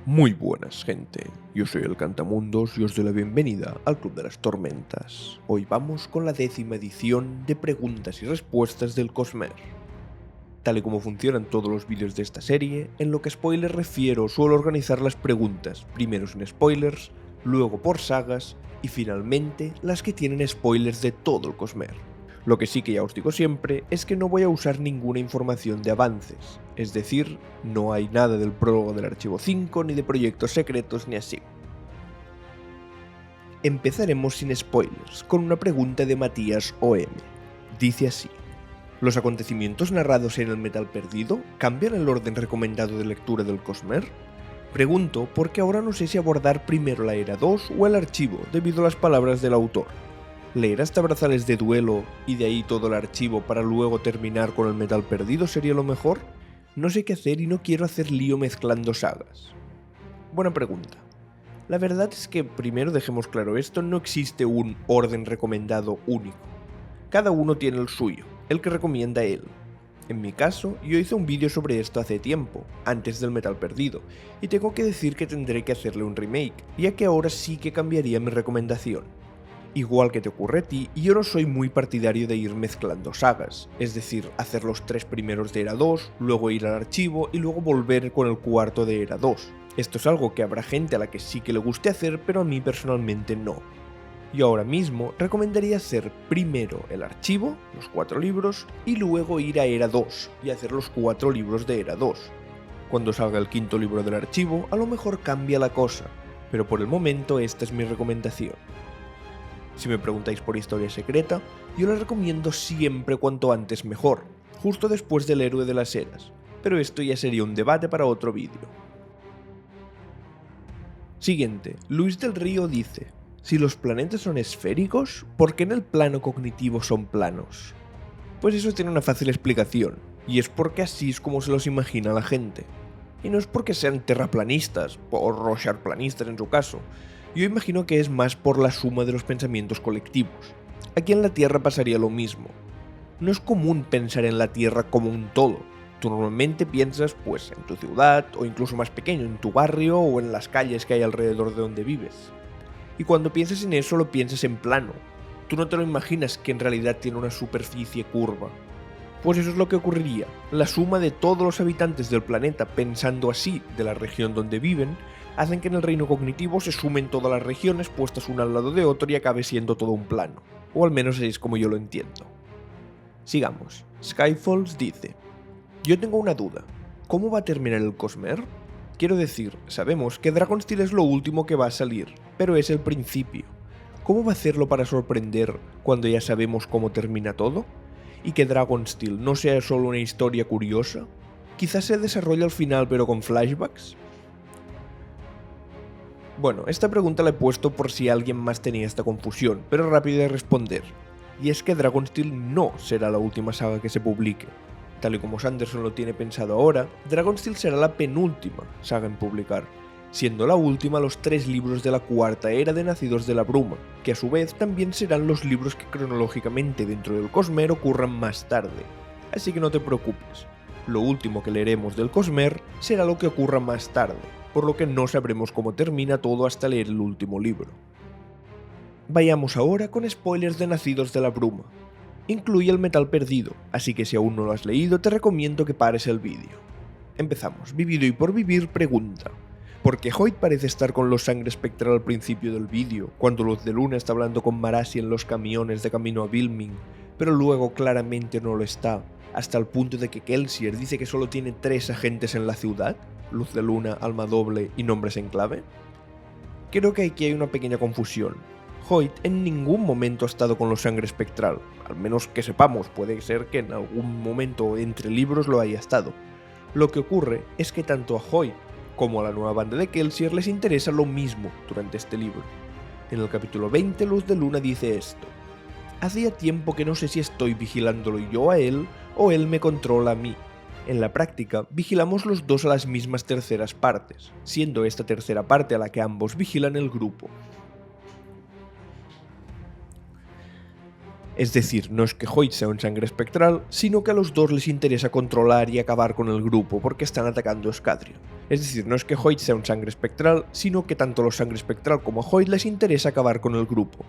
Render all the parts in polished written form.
Muy buenas, gente. Yo soy el Cantamundos y os doy la bienvenida al Club de las Tormentas. Hoy vamos con la 10ª edición de preguntas y respuestas del Cosmer. Tal y como funcionan todos los vídeos de esta serie, en lo que a spoilers refiero suelo organizar las preguntas, primero sin spoilers, luego por sagas y finalmente las que tienen spoilers de todo el Cosmer. Lo que sí que ya os digo siempre es que no voy a usar ninguna información de avances, es decir, no hay nada del prólogo del archivo 5 ni de proyectos secretos ni así. Empezaremos sin spoilers, con una pregunta de Matías OM. Dice así: ¿los acontecimientos narrados en el Metal Perdido cambian el orden recomendado de lectura del Cosmer? Pregunto porque ahora no sé si abordar primero la Era 2 o el archivo, debido a las palabras del autor. ¿Leer hasta Brazales de Duelo y de ahí todo el archivo para luego terminar con el Metal Perdido sería lo mejor? No sé qué hacer y no quiero hacer lío mezclando sagas. Buena pregunta. La verdad es que, primero dejemos claro esto, no existe un orden recomendado único. Cada uno tiene el suyo, el que recomienda él. En mi caso, yo hice un vídeo sobre esto hace tiempo, antes del Metal Perdido, y tengo que decir que tendré que hacerle un remake, ya que ahora sí que cambiaría mi recomendación. Igual que te ocurre a ti, yo no soy muy partidario de ir mezclando sagas, es decir, hacer los 3 primeros de Era 2, luego ir al archivo y luego volver con el cuarto de Era 2. Esto es algo que habrá gente a la que sí que le guste hacer, pero a mí personalmente no. Yo ahora mismo recomendaría hacer primero el archivo, los 4 libros, y luego ir a Era 2 y hacer los 4 libros de Era 2. Cuando salga el 5.º libro del archivo, a lo mejor cambia la cosa, pero por el momento esta es mi recomendación. Si me preguntáis por Historia Secreta, yo la recomiendo siempre cuanto antes mejor, justo después del Héroe de las Eras, pero esto ya sería un debate para otro vídeo. Siguiente, Luis del Río dice: si los planetas son esféricos, ¿por qué en el plano cognitivo son planos? Pues eso tiene una fácil explicación, y es porque así es como se los imagina la gente. Y no es porque sean terraplanistas, o rocharplanistas en su caso. Yo imagino que es más por la suma de los pensamientos colectivos. Aquí en la Tierra pasaría lo mismo. No es común pensar en la Tierra como un todo. Tú normalmente piensas pues en tu ciudad, o incluso más pequeño, en tu barrio o en las calles que hay alrededor de donde vives. Y cuando piensas en eso lo piensas en plano. Tú no te lo imaginas que en realidad tiene una superficie curva. Pues eso es lo que ocurriría. La suma de todos los habitantes del planeta pensando así de la región donde viven, hacen que en el reino cognitivo se sumen todas las regiones puestas una al lado de otro y acabe siendo todo un plano. O al menos es como yo lo entiendo. Sigamos. Skyfalls dice: yo tengo una duda. ¿Cómo va a terminar el Cosmer? Quiero decir, sabemos que Dragonsteel es lo último que va a salir, pero es el principio. ¿Cómo va a hacerlo para sorprender cuando ya sabemos cómo termina todo? ¿Y que Dragonsteel no sea solo una historia curiosa? ¿Quizás se desarrolle al final pero con flashbacks? Bueno, esta pregunta la he puesto por si alguien más tenía esta confusión, pero rápido de responder. Y es que Dragonsteel no será la última saga que se publique. Tal y como Sanderson lo tiene pensado ahora, Dragonsteel será la penúltima saga en publicar, siendo la última los 3 libros de la cuarta era de Nacidos de la Bruma, que a su vez también serán los libros que cronológicamente dentro del Cosmer ocurran más tarde. Así que no te preocupes, lo último que leeremos del Cosmer será lo que ocurra más tarde, por lo que no sabremos cómo termina todo hasta leer el último libro. Vayamos ahora con spoilers de Nacidos de la Bruma. Incluye el Metal Perdido, así que si aún no lo has leído te recomiendo que pares el vídeo. Empezamos. Vivido y por vivir pregunta: ¿por qué Hoyt parece estar con los Sangre Espectral al principio del vídeo, cuando Luz de Luna está hablando con Marasi en los camiones de camino a Vilming, pero luego claramente no lo está, hasta el punto de que Kelsier dice que solo tiene 3 agentes en la ciudad? Luz de Luna, Alma Doble y Nombres en Clave. Creo que aquí hay una pequeña confusión. Hoyt en ningún momento ha estado con los Sangre Espectral, al menos que sepamos, puede ser que en algún momento entre libros lo haya estado. Lo que ocurre es que tanto a Hoyt como a la nueva banda de Kelsier les interesa lo mismo durante este libro. En el capítulo 20 Luz de Luna dice esto: hacía tiempo que no sé si estoy vigilándolo yo a él o él me controla a mí. En la práctica, vigilamos los dos a las mismas terceras partes, siendo esta tercera parte a la que ambos vigilan el grupo. Es decir, no es que Hoyt sea un sangre espectral, sino que a los dos les interesa controlar y acabar con el grupo porque están atacando a Scadrial. Es decir, no es que Hoyt sea un sangre espectral, sino que tanto a los sangre espectral como a Hoyt les interesa acabar con el grupo.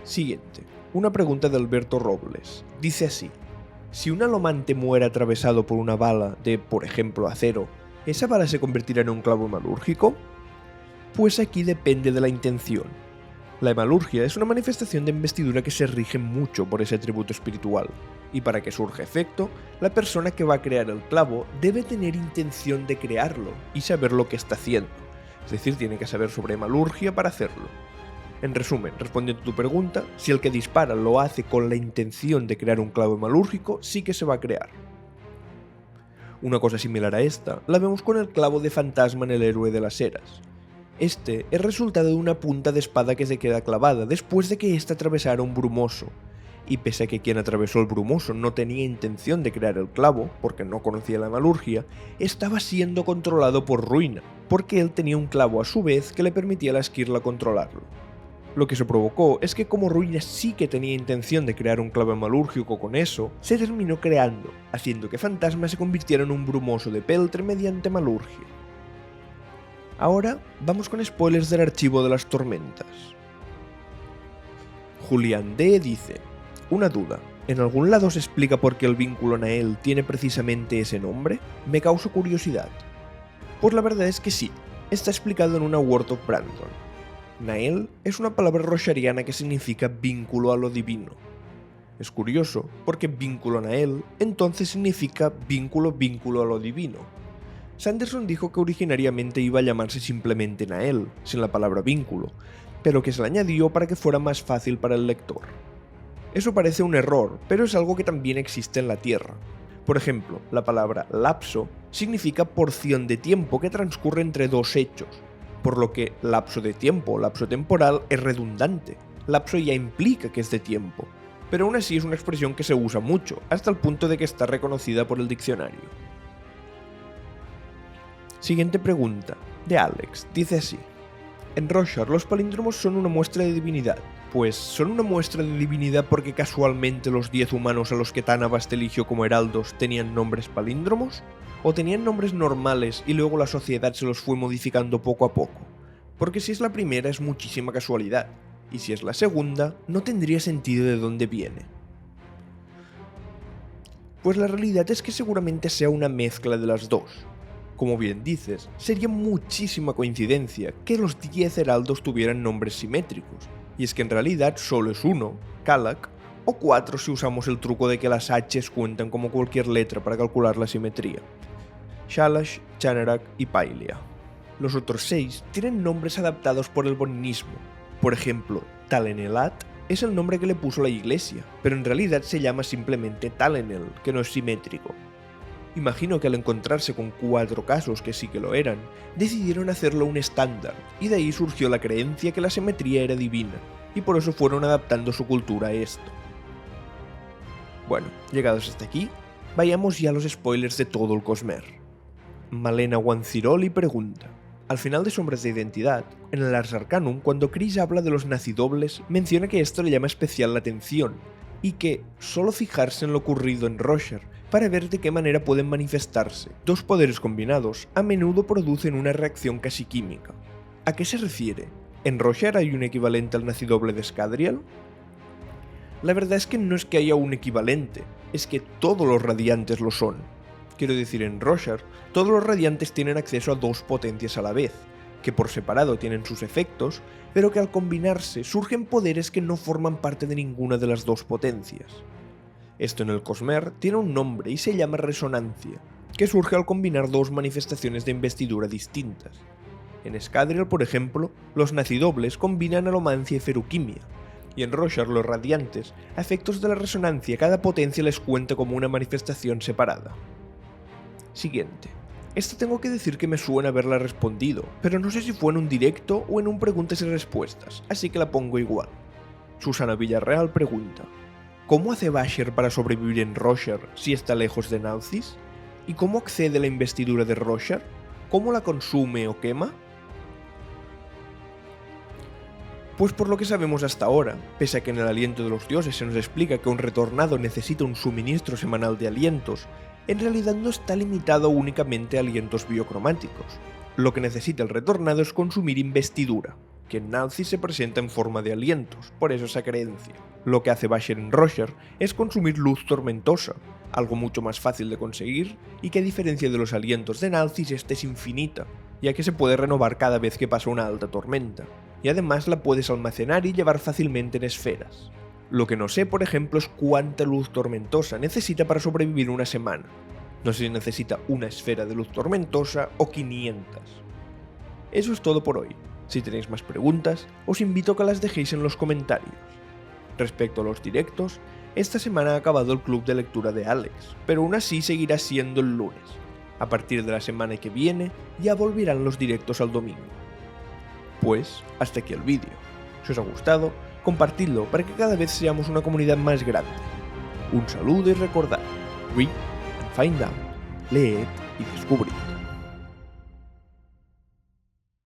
Siguiente. Una pregunta de Alberto Robles. Dice así: si un alomante muere atravesado por una bala de, por ejemplo, acero, ¿esa bala se convertirá en un clavo hemalúrgico? Pues aquí depende de la intención. La hemalurgia es una manifestación de investidura que se rige mucho por ese atributo espiritual, y para que surja efecto, la persona que va a crear el clavo debe tener intención de crearlo y saber lo que está haciendo, es decir, tiene que saber sobre hemalurgia para hacerlo. En resumen, respondiendo a tu pregunta, si el que dispara lo hace con la intención de crear un clavo hemalúrgico, sí que se va a crear. Una cosa similar a esta la vemos con el clavo de fantasma en el héroe de las eras. Este es resultado de una punta de espada que se queda clavada después de que ésta atravesara un brumoso, y pese a que quien atravesó el brumoso no tenía intención de crear el clavo, porque no conocía la hemalurgia, estaba siendo controlado por Ruina, porque él tenía un clavo a su vez que le permitía a la esquirla controlarlo. Lo que se provocó es que como Ruina sí que tenía intención de crear un clavo hemalúrgico con eso, se terminó creando, haciendo que Fantasma se convirtiera en un brumoso de peltre mediante hemalurgia. Ahora vamos con spoilers del archivo de las tormentas. Julián D. dice: una duda, ¿en algún lado se explica por qué el vínculo Nael tiene precisamente ese nombre? Me causa curiosidad. Pues la verdad es que sí, está explicado en una Word of Brandon. Nael es una palabra roshariana que significa vínculo a lo divino. Es curioso, porque vínculo Nael entonces significa vínculo a lo divino. Sanderson dijo que originariamente iba a llamarse simplemente Nael, sin la palabra vínculo, pero que se le añadió para que fuera más fácil para el lector. Eso parece un error, pero es algo que también existe en la Tierra. Por ejemplo, la palabra lapso significa porción de tiempo que transcurre entre dos hechos, por lo que lapso de tiempo o lapso temporal es redundante. Lapso ya implica que es de tiempo, pero aún así es una expresión que se usa mucho, hasta el punto de que está reconocida por el diccionario. Siguiente pregunta, de Alex, dice así: en Roshar los palíndromos son una muestra de divinidad. Pues, ¿son una muestra de divinidad porque casualmente los 10 humanos a los que Tanabast eligió como heraldos tenían nombres palíndromos? ¿O tenían nombres normales y luego la sociedad se los fue modificando poco a poco? Porque si es la primera es muchísima casualidad, y si es la segunda, no tendría sentido de dónde viene. Pues la realidad es que seguramente sea una mezcla de las dos. Como bien dices, sería muchísima coincidencia que los 10 heraldos tuvieran nombres simétricos, y es que en realidad solo es uno, Kalak, o 4 si usamos el truco de que las H's cuentan como cualquier letra para calcular la simetría: Shalash, Chanarak y Pailia. Los otros 6 tienen nombres adaptados por el boninismo. Por ejemplo, Talenelat es el nombre que le puso la iglesia, pero en realidad se llama simplemente Talenel, que no es simétrico. Imagino que al encontrarse con 4 casos que sí que lo eran, decidieron hacerlo un estándar, y de ahí surgió la creencia que la simetría era divina, y por eso fueron adaptando su cultura a esto. Bueno, llegados hasta aquí, vayamos ya a los spoilers de todo el Cosmere. Malena Wanziroli pregunta: al final de Sombras de Identidad, en el Ars Arcanum, cuando Chris habla de los nacidobles, menciona que esto le llama especial la atención, y que solo fijarse en lo ocurrido en Roshar para ver de qué manera pueden manifestarse. Dos poderes combinados a menudo producen una reacción casi química. ¿A qué se refiere? ¿En Roshar hay un equivalente al nacidoble de Scadrial? La verdad es que no es que haya un equivalente, es que todos los radiantes lo son. Quiero decir, en Roshar, todos los radiantes tienen acceso a 2 potencias a la vez, que por separado tienen sus efectos, pero que al combinarse surgen poderes que no forman parte de ninguna de las 2 potencias. Esto en el Cosmere tiene un nombre y se llama resonancia, que surge al combinar 2 manifestaciones de investidura distintas. En Scadrial, por ejemplo, los nacidobles combinan alomancia y feruquimia, y en Roshar los radiantes, a efectos de la resonancia, cada potencia les cuenta como una manifestación separada. Siguiente. Esta tengo que decir que me suena haberla respondido, pero no sé si fue en un directo o en un preguntas y respuestas, así que la pongo igual. Susana Villarreal pregunta: ¿cómo hace Basher para sobrevivir en Roshar si está lejos de Naucis? ¿Y cómo accede a la investidura de Roshar? ¿Cómo la consume o quema? Pues por lo que sabemos hasta ahora, pese a que en el aliento de los dioses se nos explica que un retornado necesita un suministro semanal de alientos, en realidad no está limitado únicamente a alientos biocromáticos. Lo que necesita el retornado es consumir investidura, que en Nalzi se presenta en forma de alientos, por eso esa creencia. Lo que hace Basher en Roshar es consumir luz tormentosa, algo mucho más fácil de conseguir y que a diferencia de los alientos de Nalthis esta es infinita, ya que se puede renovar cada vez que pasa una alta tormenta, y además la puedes almacenar y llevar fácilmente en esferas. Lo que no sé, por ejemplo, es cuánta luz tormentosa necesita para sobrevivir una semana. No sé si necesita una esfera de luz tormentosa o 500. Eso es todo por hoy. Si tenéis más preguntas, os invito a que las dejéis en los comentarios. Respecto a los directos, esta semana ha acabado el club de lectura de Alex, pero aún así seguirá siendo el lunes. A partir de la semana que viene, ya volverán los directos al domingo. Pues, hasta aquí el vídeo. Si os ha gustado, compartidlo para que cada vez seamos una comunidad más grande. Un saludo y recordad, read and find out, leed y descubrid.